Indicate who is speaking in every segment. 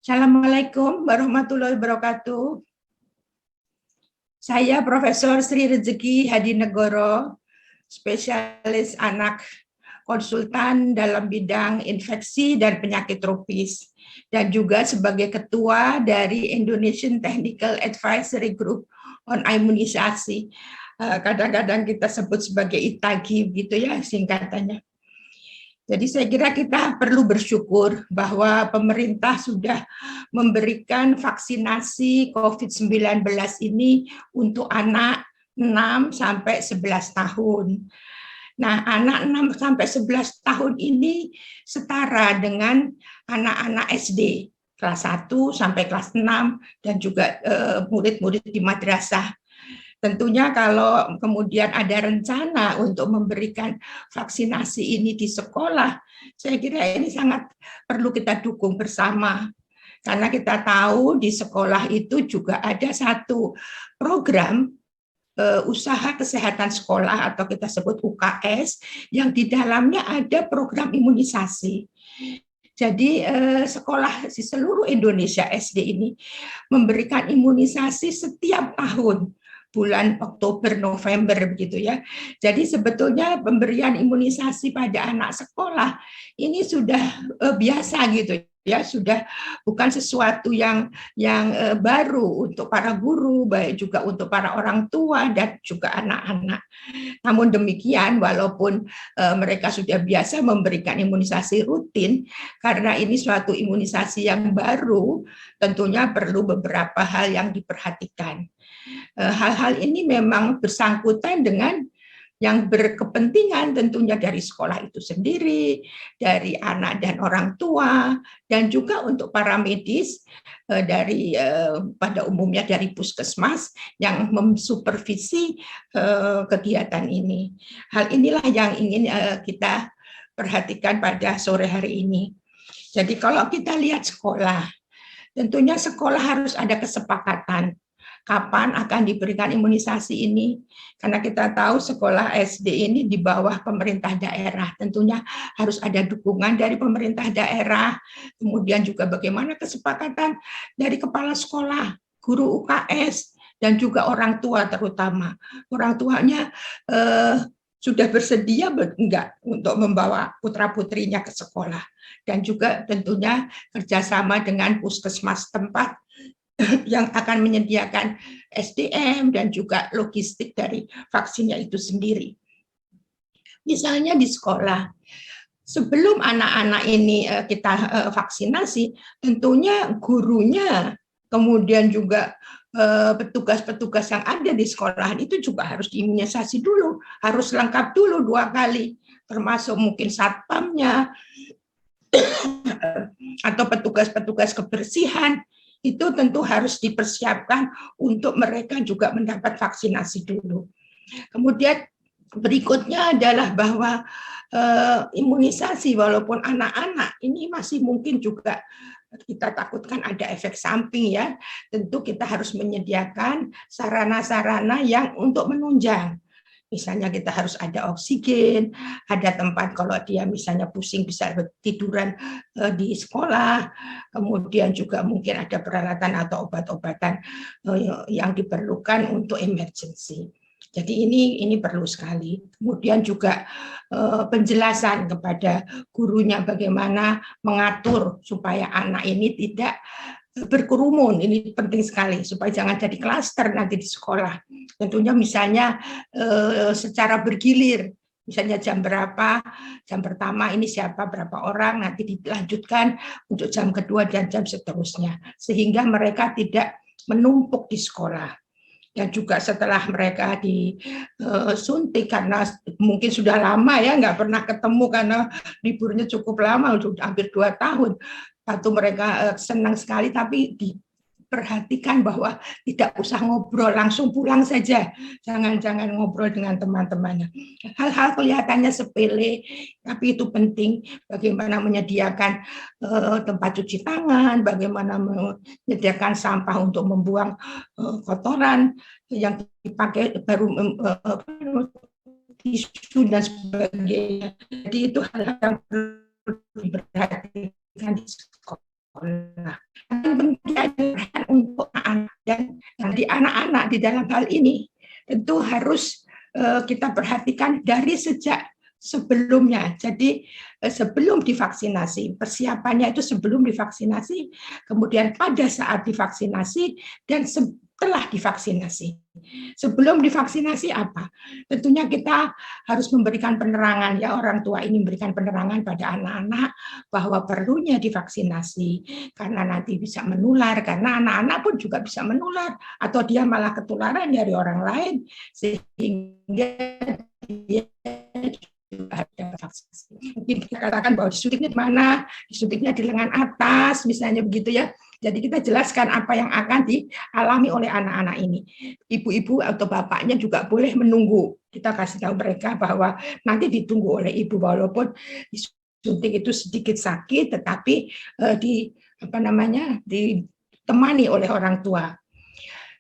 Speaker 1: Assalamualaikum warahmatullahi wabarakatuh. Saya Profesor Sri Rezeki Hadinegoro, spesialis anak, konsultan dalam bidang infeksi dan penyakit tropis, dan juga sebagai ketua dari Indonesian Technical Advisory Group on Imunisasi. Kadang-kadang kita sebut sebagai ITAGI, gitu ya singkatannya. Jadi saya kira kita perlu bersyukur bahwa pemerintah sudah memberikan vaksinasi COVID-19 ini untuk anak 6 sampai 11 tahun. Nah, anak 6 sampai 11 tahun ini setara dengan anak-anak SD kelas 1 sampai kelas 6 dan juga murid-murid di madrasah. Tentunya kalau kemudian ada rencana untuk memberikan vaksinasi ini di sekolah, saya kira ini sangat perlu kita dukung bersama. Karena kita tahu di sekolah itu juga ada satu program usaha kesehatan sekolah atau kita sebut UKS yang di dalamnya ada program imunisasi. Jadi sekolah di seluruh Indonesia SD ini memberikan imunisasi setiap tahun bulan Oktober, November begitu ya. Jadi sebetulnya pemberian imunisasi pada anak sekolah ini sudah biasa gitu ya, sudah bukan sesuatu yang baru untuk para guru, baik juga untuk para orang tua dan juga anak-anak. Namun demikian, walaupun mereka sudah biasa memberikan imunisasi rutin, karena ini suatu imunisasi yang baru, tentunya perlu beberapa hal yang diperhatikan. Hal-hal ini memang bersangkutan dengan yang berkepentingan tentunya dari sekolah itu sendiri, dari anak dan orang tua, dan juga untuk para medis dari pada umumnya dari puskesmas yang mensupervisi kegiatan ini. Hal inilah yang ingin kita perhatikan pada sore hari ini. Jadi kalau kita lihat sekolah, tentunya sekolah harus ada kesepakatan kapan akan diberikan imunisasi ini. Karena kita tahu sekolah SD ini di bawah pemerintah daerah. Tentunya harus ada dukungan dari pemerintah daerah. Kemudian juga bagaimana kesepakatan dari kepala sekolah, guru UKS, dan juga orang tua terutama. Orang tuanya sudah bersedia enggak untuk membawa putra-putrinya ke sekolah. Dan juga tentunya kerjasama dengan puskesmas tempat yang akan menyediakan SDM dan juga logistik dari vaksinnya itu sendiri. Misalnya di sekolah, sebelum anak-anak ini kita vaksinasi, tentunya gurunya, kemudian juga petugas-petugas yang ada di sekolahan itu juga harus diimunisasi dulu, harus lengkap dulu 2 kali, termasuk mungkin satpamnya atau petugas-petugas kebersihan. Itu tentu harus dipersiapkan untuk mereka juga mendapat vaksinasi dulu. Kemudian berikutnya adalah bahwa imunisasi walaupun anak-anak ini masih mungkin juga kita takutkan ada efek samping ya. Tentu kita harus menyediakan sarana-sarana yang untuk menunjang. Misalnya kita harus ada oksigen, ada tempat kalau dia misalnya pusing bisa tiduran di sekolah, kemudian juga mungkin ada peralatan atau obat-obatan yang diperlukan untuk emergency. Jadi ini perlu sekali. Kemudian juga penjelasan kepada gurunya bagaimana mengatur supaya anak ini tidak berkerumun. Ini penting sekali supaya jangan jadi klaster nanti di sekolah. Tentunya misalnya secara bergilir, misalnya jam berapa, jam pertama ini siapa berapa orang, nanti dilanjutkan untuk jam kedua dan jam seterusnya, sehingga mereka tidak menumpuk di sekolah. Dan juga setelah mereka disuntik karena mungkin sudah lama ya nggak pernah ketemu karena liburnya cukup lama, sudah hampir 2 tahun. Satu mereka senang sekali, tapi diperhatikan bahwa tidak usah ngobrol, langsung pulang saja. Jangan ngobrol dengan teman-temannya. Hal-hal kelihatannya sepele, tapi itu penting. Bagaimana menyediakan tempat cuci tangan, bagaimana menyediakan sampah untuk membuang kotoran yang dipakai baru tisu dan sebagainya. Jadi itu hal-hal yang perlu diperhatikan di sekolah. sekolah. Dan pendidikan untuk anak dan di anak-anak di dalam hal ini tentu harus kita perhatikan dari sejak sebelumnya. Jadi sebelum divaksinasi, persiapannya itu sebelum divaksinasi, kemudian pada saat divaksinasi, dan setelah divaksinasi. Sebelum divaksinasi apa? Tentunya kita harus memberikan penerangan, ya orang tua ini memberikan penerangan pada anak-anak bahwa perlunya divaksinasi karena nanti bisa menular, karena anak-anak pun juga bisa menular atau dia malah ketularan dari orang lain sehingga dia ada vaksinasi. Mungkin kita katakan bahwa disuntiknya di mana, disuntiknya di lengan atas, misalnya begitu ya. Jadi kita jelaskan apa yang akan dialami oleh anak-anak ini. Ibu-ibu atau bapaknya juga boleh menunggu. Kita kasih tahu mereka bahwa nanti ditunggu oleh ibu, walaupun disuntik itu sedikit sakit, tetapi ditemani oleh orang tua.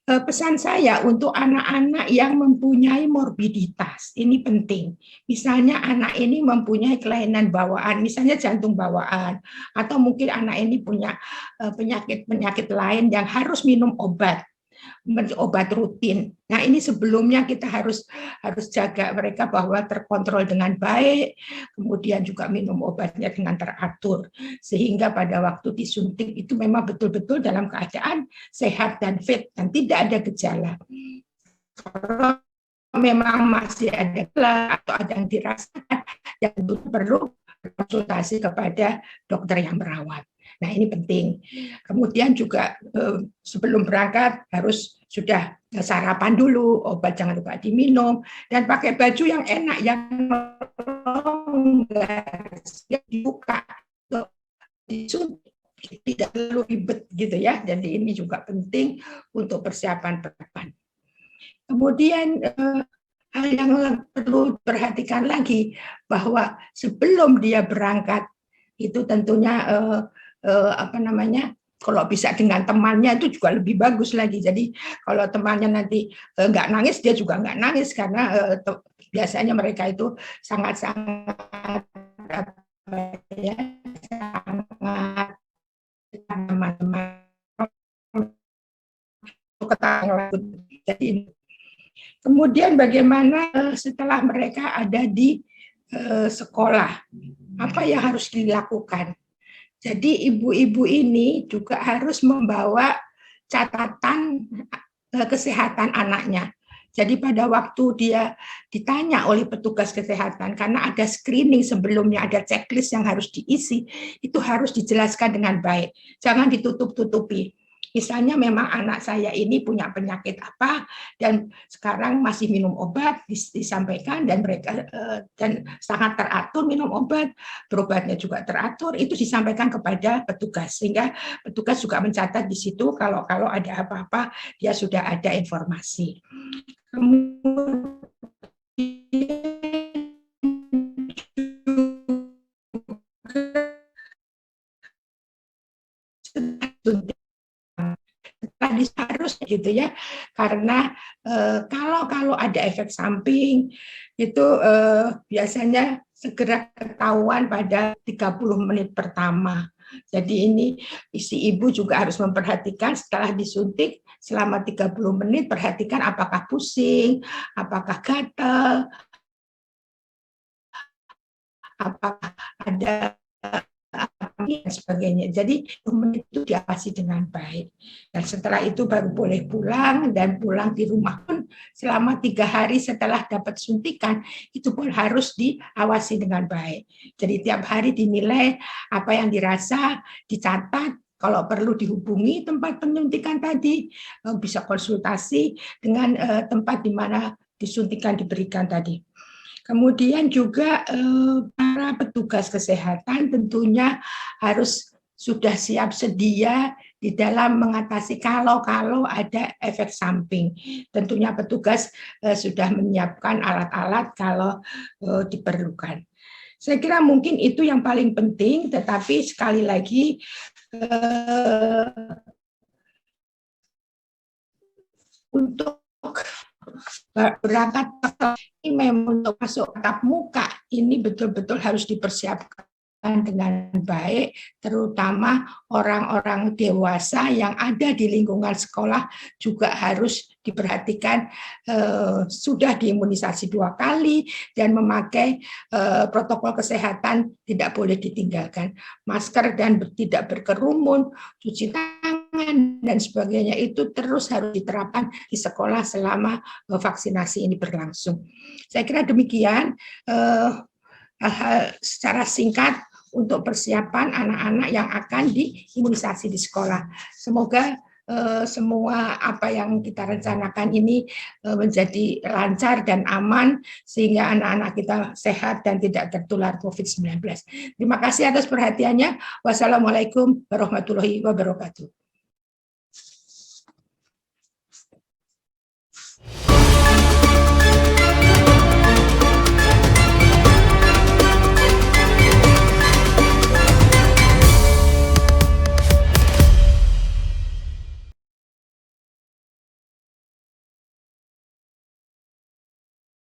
Speaker 1: Pesan saya untuk anak-anak yang mempunyai morbiditas, ini penting. Misalnya anak ini mempunyai kelainan bawaan, misalnya jantung bawaan, atau mungkin anak ini punya penyakit-penyakit lain yang harus minum obat rutin. Nah, ini sebelumnya kita harus jaga mereka bahwa terkontrol dengan baik, kemudian juga minum obatnya dengan teratur, sehingga pada waktu disuntik itu memang betul-betul dalam keadaan sehat dan fit dan tidak ada gejala. Kalau memang masih ada gejala atau ada yang dirasakan, yang perlu konsultasi kepada dokter yang merawat. Nah, ini penting. Kemudian juga sebelum berangkat harus sudah sarapan dulu, obat jangan lupa diminum, dan pakai baju yang enak, yang longgar, dibuka, disuntik, tidak terlalu ribet gitu ya. Jadi ini juga penting untuk persiapan persiapan. Kemudian hal yang perlu perhatikan lagi bahwa sebelum dia berangkat itu tentunya kalau bisa dengan temannya itu juga lebih bagus lagi. Jadi kalau temannya nanti nggak nangis, dia juga nggak nangis karena biasanya mereka itu sangat-sangat sangat teman-teman. Jadi kemudian bagaimana setelah mereka ada di sekolah, apa yang harus dilakukan? Jadi ibu-ibu ini juga harus membawa catatan kesehatan anaknya. Jadi pada waktu dia ditanya oleh petugas kesehatan, karena ada screening sebelumnya, ada checklist yang harus diisi, itu harus dijelaskan dengan baik. Jangan ditutup-tutupi. Misalnya memang anak saya ini punya penyakit apa dan sekarang masih minum obat, disampaikan, dan mereka dan sangat teratur minum obat, berobatnya juga teratur, itu disampaikan kepada petugas sehingga petugas juga mencatat di situ kalau ada apa-apa dia sudah ada informasi. Kemudian harus gitu ya, karena kalau ada efek samping itu biasanya segera ketahuan pada 30 menit pertama. Jadi ini si ibu juga harus memperhatikan setelah disuntik selama 30 menit, perhatikan apakah pusing, apakah gatal, apakah ada dan sebagainya. Jadi itu diawasi dengan baik. Dan setelah itu baru boleh pulang, dan pulang di rumah pun selama 3 hari setelah dapat suntikan itu pun harus diawasi dengan baik. Jadi tiap hari dinilai apa yang dirasa, dicatat. Kalau perlu dihubungi tempat penyuntikan tadi, bisa konsultasi dengan tempat di mana disuntikan diberikan tadi. Kemudian juga para petugas kesehatan tentunya harus sudah siap sedia di dalam mengatasi kalau ada efek samping. Tentunya petugas sudah menyiapkan alat-alat kalau diperlukan. Saya kira mungkin itu yang paling penting, tetapi sekali lagi untuk berangkat ini memang untuk masuk tatap muka ini betul-betul harus dipersiapkan dilakukan dengan baik, terutama orang-orang dewasa yang ada di lingkungan sekolah juga harus diperhatikan, sudah diimunisasi 2 kali dan memakai protokol kesehatan tidak boleh ditinggalkan. Masker dan tidak berkerumun, cuci tangan dan sebagainya itu terus harus diterapkan di sekolah selama vaksinasi ini berlangsung. Saya kira demikian hal-hal secara singkat untuk persiapan anak-anak yang akan diimunisasi di sekolah. Semoga semua apa yang kita rencanakan ini menjadi lancar dan aman sehingga anak-anak kita sehat dan tidak tertular COVID-19. Terima kasih atas perhatiannya. Wassalamualaikum warahmatullahi wabarakatuh.